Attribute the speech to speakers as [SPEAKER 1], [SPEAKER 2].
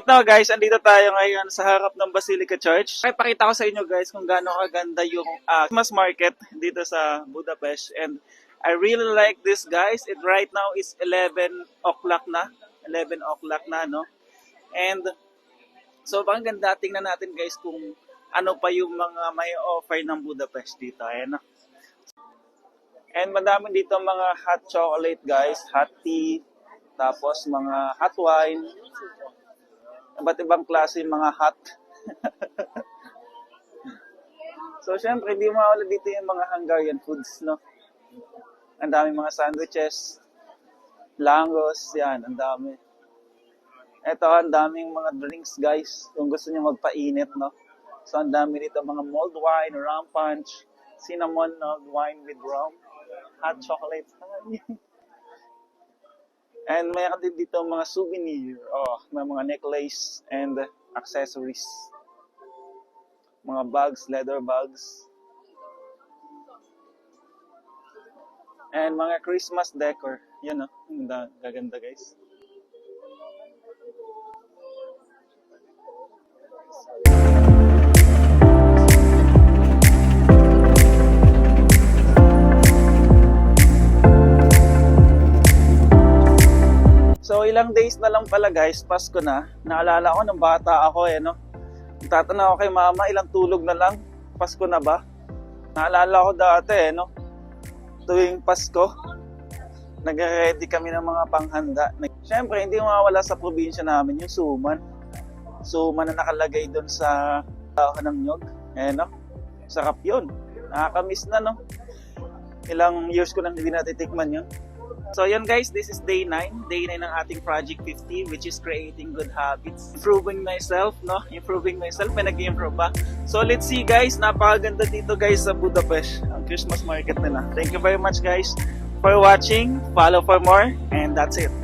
[SPEAKER 1] Right now guys, andito tayo ngayon sa harap ng Basilica Church. Ay, pakita ko sa inyo guys kung gaano kaganda yung Christmas market dito sa Budapest. And I really like this guys. It right now is 11 o'clock na. 11 o'clock na, no? And so bang ganda, tingnan natin guys kung ano pa yung mga may offer ng Budapest dito. Ayan, no? And madami dito mga hot chocolate guys, hot tea, tapos mga hot wine, iba't ibang klase mga hot. So syempre hindi mawala dito yung mga Hungarian foods, no? Ang dami mga sandwiches, langos, yan, ang dami. Ito, ang daming mga drinks guys, kung gusto niyo magpainit, no? So ang dami dito mga mulled wine, rum punch, cinnamon mulled wine with rum, hot chocolate. And mayroon din dito mga souvenir, may mga necklace and accessories. Mga bags, leather bags. And mga Christmas decor. Yan, gaganda guys. So ilang days na lang pala guys, Pasko na. Naalala ko nung bata ako no. Tatanong ako kay mama, ilang tulog na lang? Pasko na ba? Naalala ko dati no. Tuwing Pasko, nagre-ready kami ng mga panghanda. Siyempre, hindi mawawala sa probinsya namin yung suman. Suman na nakalagay doon sa dahon ng nyog. No. Sarap yun. Nakakamiss na no. Ilang years ko nang hindi natitikman yun. So yun guys, this is day 9. Day 9 ng ating Project 50, which is creating good habits. Improving myself, no? Improving myself. May nag-improve ba? So let's see guys, napakaganda dito guys sa Budapest. Ang Christmas market nila. Thank you very much guys for watching. Follow for more. And that's it.